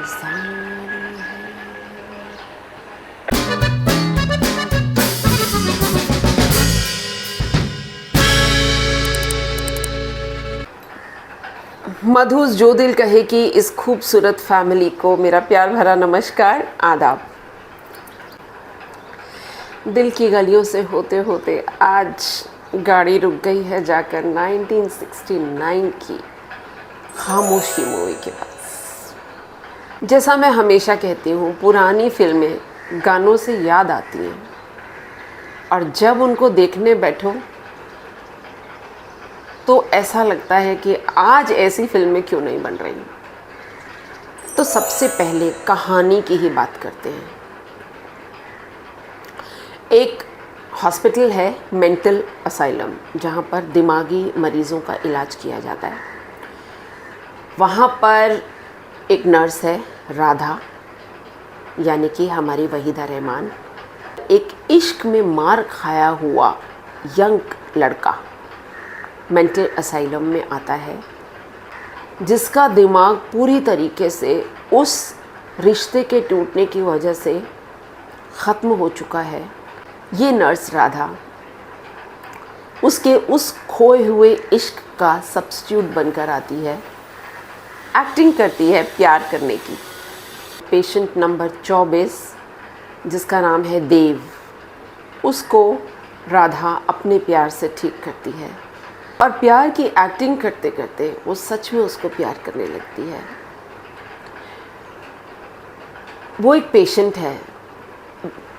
सारी है। मधुस जो दिल कहे कि इस खूबसूरत फैमिली को मेरा प्यार भरा नमस्कार, आदाब। दिल की गलियों से होते होते आज गाड़ी रुक गई है जाकर 1969 की खामोशी मूवी के पास। जैसा मैं हमेशा कहती हूँ, पुरानी फिल्में गानों से याद आती हैं और जब उनको देखने बैठो तो ऐसा लगता है कि आज ऐसी फिल्में क्यों नहीं बन रही। तो सबसे पहले कहानी की ही बात करते हैं। एक हॉस्पिटल है, मेंटल असाइलम, जहाँ पर दिमागी मरीज़ों का इलाज किया जाता है। वहाँ पर एक नर्स है, राधा, यानी कि हमारी वहीदा रहमान। एक इश्क में मार खाया हुआ यंग लड़का मेंटल असाइलम में आता है, जिसका दिमाग पूरी तरीके से उस रिश्ते के टूटने की वजह से ख़त्म हो चुका है। ये नर्स राधा उसके उस खोए हुए इश्क का सब्स्टिट्यूट बनकर आती है, एक्टिंग करती है प्यार करने की। पेशेंट नंबर 24, जिसका नाम है देव, उसको राधा अपने प्यार से ठीक करती है और प्यार की एक्टिंग करते करते वो सच में उसको प्यार करने लगती है। वो एक पेशेंट है,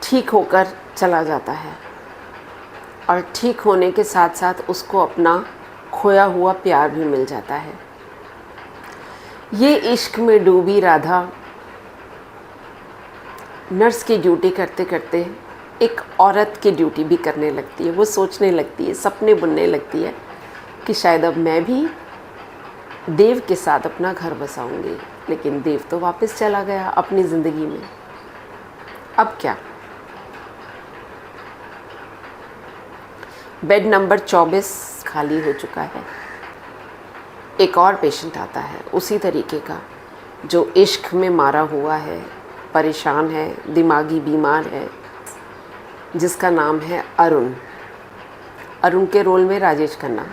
ठीक होकर चला जाता है और ठीक होने के साथ साथ उसको अपना खोया हुआ प्यार भी मिल जाता है। ये इश्क में डूबी राधा नर्स की ड्यूटी करते करते एक औरत की ड्यूटी भी करने लगती है। वो सोचने लगती है, सपने बुनने लगती है कि शायद अब मैं भी देव के साथ अपना घर बसाऊंगी। लेकिन देव तो वापस चला गया अपनी ज़िंदगी में। अब क्या? बेड नंबर 24 खाली हो चुका है। एक और पेशेंट आता है उसी तरीके का, जो इश्क में मारा हुआ है, परेशान है, दिमागी बीमार है, जिसका नाम है अरुण। अरुण के रोल में राजेश खन्ना।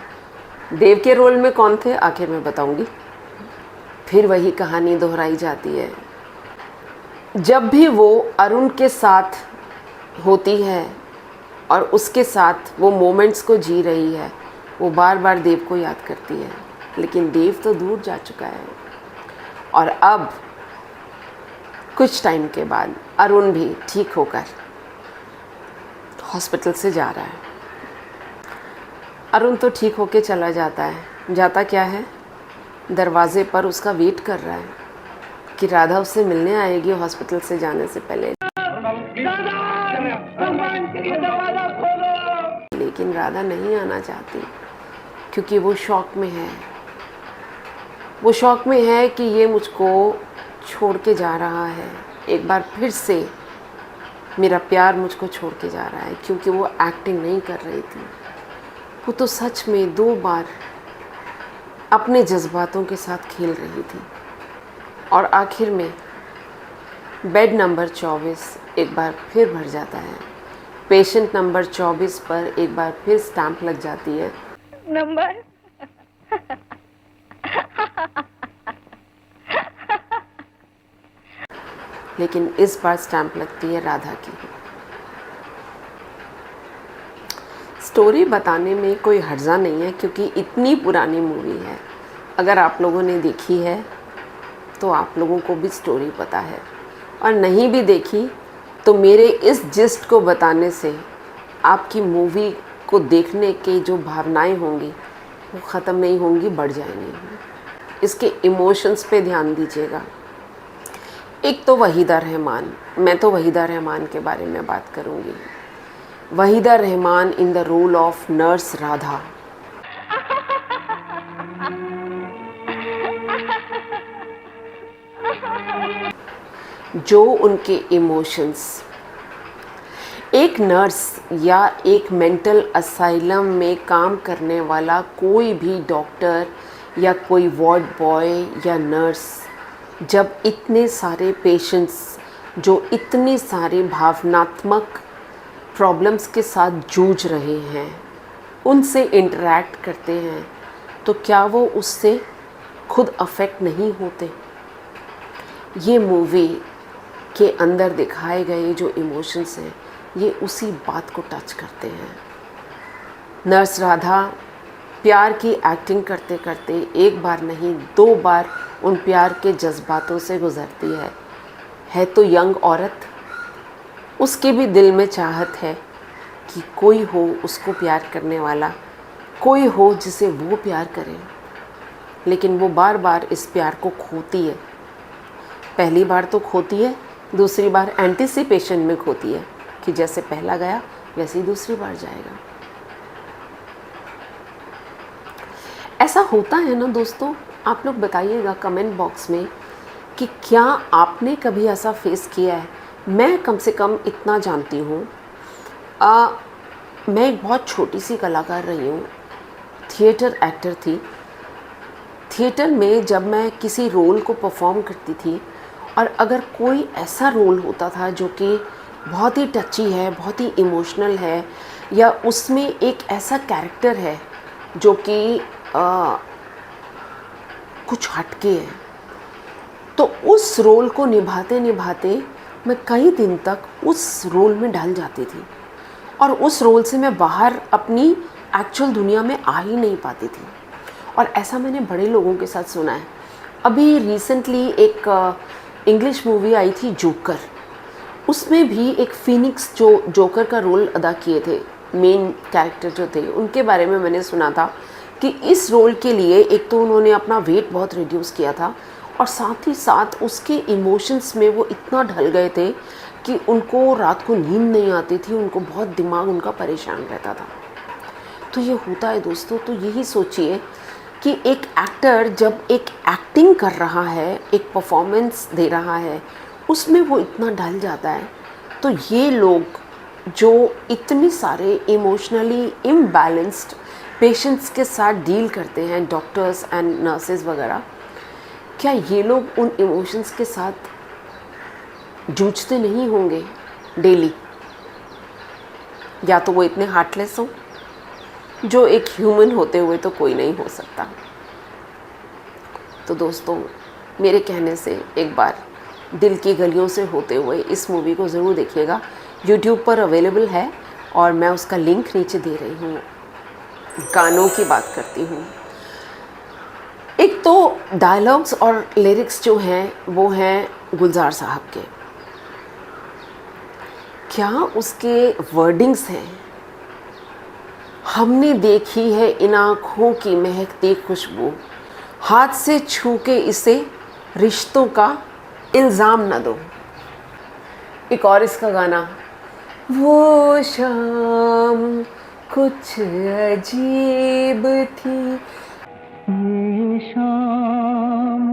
देव के रोल में कौन थे आखिर मैं बताऊंगी। फिर वही कहानी दोहराई जाती है। जब भी वो अरुण के साथ होती है और उसके साथ वो मोमेंट्स को जी रही है, वो बार बार देव को याद करती है। लेकिन देव तो दूर जा चुका है और अब कुछ टाइम के बाद अरुण भी ठीक होकर हॉस्पिटल से जा रहा है। अरुण तो ठीक होके चला जाता है। जाता क्या है, दरवाजे पर उसका वेट कर रहा है कि राधा उससे मिलने आएगी हॉस्पिटल से जाने से पहले। लेकिन राधा नहीं आना चाहती क्योंकि वो शौक में है। वो शौक में है कि ये मुझको छोड़ के जा रहा है। एक बार फिर से मेरा प्यार मुझको छोड़ के जा रहा है, क्योंकि वो एक्टिंग नहीं कर रही थी। वो तो सच में 2 बार अपने जज्बातों के साथ खेल रही थी। और आखिर में बेड नंबर 24 एक बार फिर भर जाता है। पेशेंट नंबर 24 पर एक बार फिर स्टैंप लग जाती है। नंबर लेकिन इस बार स्टैंप लगती है राधा की। स्टोरी बताने में कोई हर्जा नहीं है, क्योंकि इतनी पुरानी मूवी है। अगर आप लोगों ने देखी है तो आप लोगों को भी स्टोरी पता है, और नहीं भी देखी तो मेरे इस जिस्ट को बताने से आपकी मूवी को देखने के जो भावनाएं होंगी वो ख़त्म नहीं होंगी, बढ़ जाएंगी। इसके इमोशंस पे ध्यान दीजिएगा। एक तो वहीदा रहमान, मैं तो वहीदा रहमान के बारे में बात करूँगी। Waheeda Rehman in the role of nurse Radha. जो उनके इमोशंस, एक नर्स या एक मेंटल असाइलम में काम करने वाला कोई भी डॉक्टर या कोई वार्ड बॉय या नर्स जब इतने सारे पेशेंट्स जो इतने सारे भावनात्मक प्रॉब्लम्स के साथ जूझ रहे हैं उनसे इंटरैक्ट करते हैं, तो क्या वो उससे खुद अफेक्ट नहीं होते? ये मूवी के अंदर दिखाए गए जो इमोशंस हैं ये उसी बात को टच करते हैं। नर्स राधा प्यार की एक्टिंग करते करते एक बार नहीं 2 बार उन प्यार के जज्बातों से गुज़रती है तो यंग औरत, उसके भी दिल में चाहत है कि कोई हो उसको प्यार करने वाला, कोई हो जिसे वो प्यार करे, लेकिन वो बार बार इस प्यार को खोती है। पहली बार तो खोती है, दूसरी बार एंटिसिपेशन में खोती है कि जैसे पहला गया वैसे ही दूसरी बार जाएगा। ऐसा होता है ना दोस्तों? आप लोग बताइएगा कमेंट बॉक्स में कि क्या आपने कभी ऐसा फेस किया है। मैं कम से कम इतना जानती हूँ, मैं एक बहुत छोटी सी कलाकार रही हूँ, थिएटर एक्टर थी। थिएटर में जब मैं किसी रोल को परफॉर्म करती थी और अगर कोई ऐसा रोल होता था जो कि बहुत ही टची है, बहुत ही इमोशनल है, या उसमें एक ऐसा कैरेक्टर है जो कि कुछ हटके है, तो उस रोल को निभाते निभाते मैं कई दिन तक उस रोल में ढल जाती थी और उस रोल से मैं बाहर अपनी एक्चुअल दुनिया में आ ही नहीं पाती थी। और ऐसा मैंने बड़े लोगों के साथ सुना है। अभी रिसेंटली एक इंग्लिश मूवी आई थी जोकर, उसमें भी एक फिनिक्स जो जोकर का रोल अदा किए थे, मेन कैरेक्टर जो थे, उनके बारे में मैंने सुना था कि इस रोल के लिए एक तो उन्होंने अपना वेट बहुत रिड्यूस किया था और साथ ही साथ उसके इमोशंस में वो इतना ढल गए थे कि उनको रात को नींद नहीं आती थी, उनको बहुत दिमाग उनका परेशान रहता था। तो ये होता है दोस्तों। तो यही सोचिए कि एक एक्टर जब एक एक्टिंग कर रहा है, एक परफॉर्मेंस दे रहा है, उसमें वो इतना ढल जाता है। तो ये लोग जो इतने सारे इमोशनली इम्बैलेंस्ड पेशेंट्स के साथ डील करते हैं, डॉक्टर्स एंड नर्सेज वगैरह, क्या ये लोग उन इमोशंस के साथ जूझते नहीं होंगे डेली? या तो वो इतने हार्टलेस हों, जो एक ह्यूमन होते हुए तो कोई नहीं हो सकता। तो दोस्तों, मेरे कहने से एक बार दिल की गलियों से होते हुए इस मूवी को ज़रूर देखिएगा। यूट्यूब पर अवेलेबल है और मैं उसका लिंक नीचे दे रही हूँ। गानों की बात करती हूँ। एक तो डायलॉग्स और लिरिक्स जो हैं वो हैं गुलजार साहब के। क्या उसके वर्डिंग्स हैं, हमने देखी है इन आँखों की महकती खुशबू, हाथ से छू के इसे रिश्तों का इल्ज़ाम न दो। एक और इसका गाना, वो शाम कुछ अजीब थी, ये शाम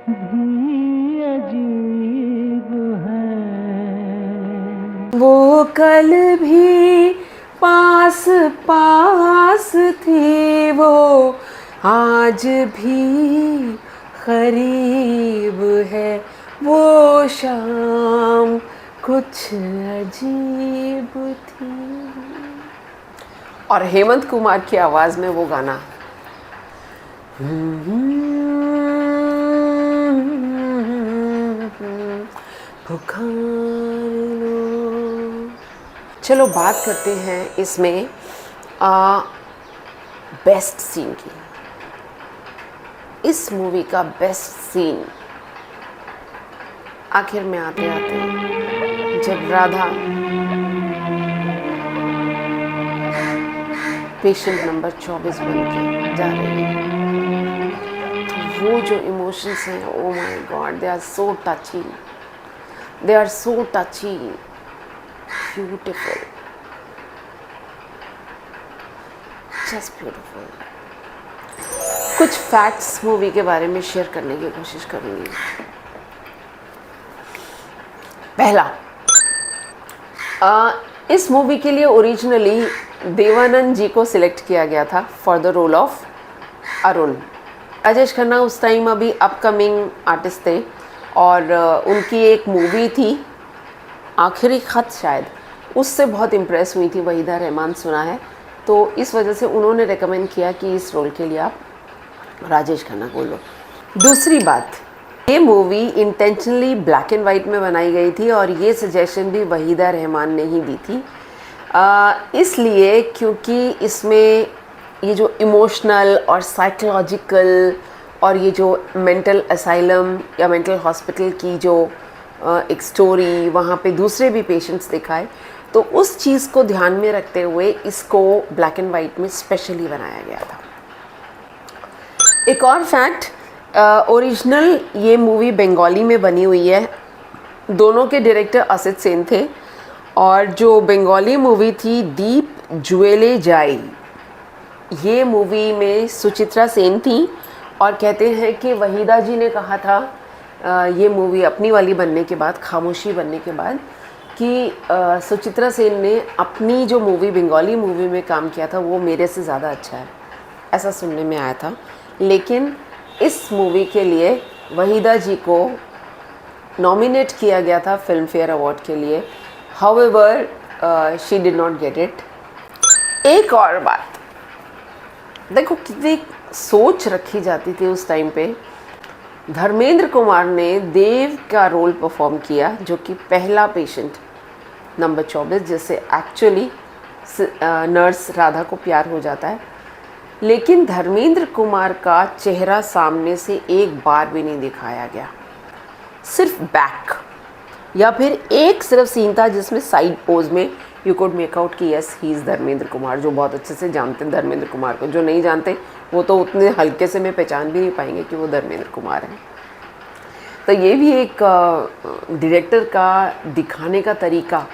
भी अजीब है, वो कल भी पास पास थी, वो आज भी करीब है, वो शाम कुछ अजीब थी। और हेमंत कुमार की आवाज़ में वो गाना, पुकार लो। चलो बात करते हैं इसमें बेस्ट सीन की। इस मूवी का बेस्ट सीन आखिर में आते आते जब राधा पेशेंट नंबर 24 बन के जा रही है, तो वो जो इमोशंस हैं, oh my God, they are so touchy, they are so touchy, beautiful, just beautiful. कुछ फैक्ट्स मूवी के बारे में शेयर करने की कोशिश करूँगी। पहला, इस मूवी के लिए ओरिजिनली देवानंद जी को सिलेक्ट किया गया था for the role of Arun, Rajesh Khanna उस टाइम अभी अपकमिंग आर्टिस्ट थे और उनकी एक मूवी थी आखिरी ख़त, शायद उससे बहुत इम्प्रेस हुई थी वहीदा रहमान, सुना है, तो इस वजह से उन्होंने रेकमेंड किया कि इस रोल के लिए आप राजेश खन्ना को लो। दूसरी बात, ये movie intentionally black and white में बनाई गई थी और ये सजेशन भी वहीदा रहमान ने ही दी थी, इसलिए क्योंकि इसमें ये जो इमोशनल और साइकोलॉजिकल और ये जो मेंटल असाइलम या मेंटल हॉस्पिटल की जो एक स्टोरी, वहाँ पे दूसरे भी पेशेंट्स दिखाए, तो उस चीज़ को ध्यान में रखते हुए इसको ब्लैक एंड वाइट में स्पेशली बनाया गया था। एक और फैक्ट, ओरिजिनल ये मूवी बंगाली में बनी हुई है, दोनों के डायरेक्टर असित सेन थे और जो बंगाली मूवी थी दीप जुएले जाई, ये मूवी में सुचित्रा सेन थी और कहते हैं कि वहीदा जी ने कहा था ये मूवी अपनी वाली बनने के बाद, खामोशी बनने के बाद, कि सुचित्रा सेन ने अपनी जो मूवी बंगाली मूवी में काम किया था वो मेरे से ज़्यादा अच्छा है, ऐसा सुनने में आया था। लेकिन इस मूवी के लिए वहीदा जी को नॉमिनेट किया गया था फिल्म फेयर अवार्ड के लिए, however she did not get it. एक और बात देखो, कितनी सोच रखी जाती थी उस टाइम पे। धर्मेंद्र कुमार ने देव का रोल परफॉर्म किया, जो कि पहला पेशेंट नंबर 24 जिससे एक्चुअली नर्स राधा को प्यार हो जाता है, लेकिन धर्मेंद्र कुमार का चेहरा सामने से एक बार भी नहीं दिखाया गया, सिर्फ बैक या फिर एक सिर्फ सीन था जिसमें साइड पोज में यू कुड मेक आउट कि yes he is Dharmendra Kumar. जो बहुत अच्छे से जानते हैं धर्मेंद्र कुमार को, जो नहीं जानते वो तो उतने हल्के से में पहचान भी नहीं पाएंगे कि वो धर्मेंद्र कुमार हैं। तो ये भी एक डायरेक्टर का दिखाने का तरीका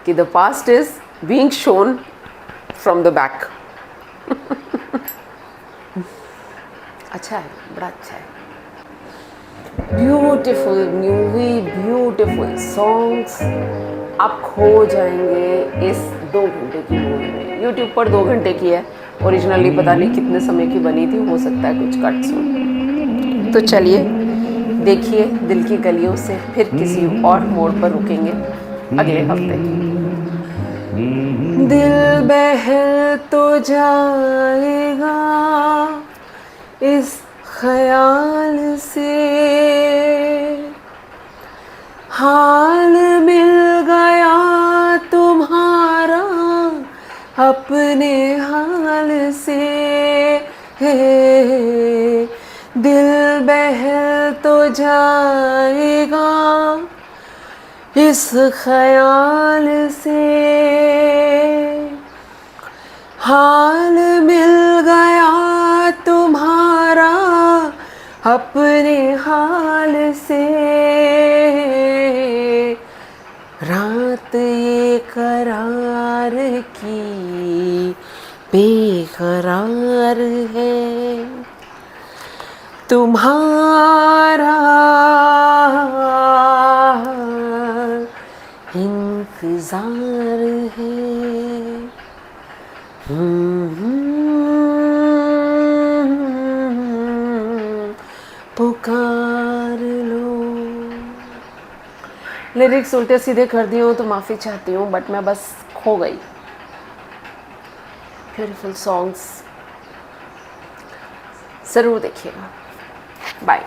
कि the past is being shown from the back. अच्छा है, बड़ा अच्छा है। ब्यूटीफुल मूवी, ब्यूटीफुल सॉन्ग्स, आप खो जाएंगे इस 2 घंटे की मूवी में। यूट्यूब पर 2 घंटे की है, ओरिजिनली पता नहीं कितने समय की बनी थी, हो सकता है कुछ कट्स हो। तो चलिए देखिए दिल की गलियों से, फिर किसी और मोड़ पर रुकेंगे अगले हफ्ते। दिल बहल तो जाएगा इस ख्याल से, हाल मिल गया तुम्हारा अपने हाल से, दिल बहल तो जाएगा इस ख्याल से, हाल मिल गया तुम्हारा अपने हाल से, रात ये करार की बेकरार है, तुम्हारा इंतजार है। पुकार लो। लिरिक्स उल्टे सीधे कर दिए हो तो माफ़ी चाहती हूँ, बट मैं बस खो गई। ब्यूटीफुल सॉन्ग्स ज़रूर देखिएगा। बाय।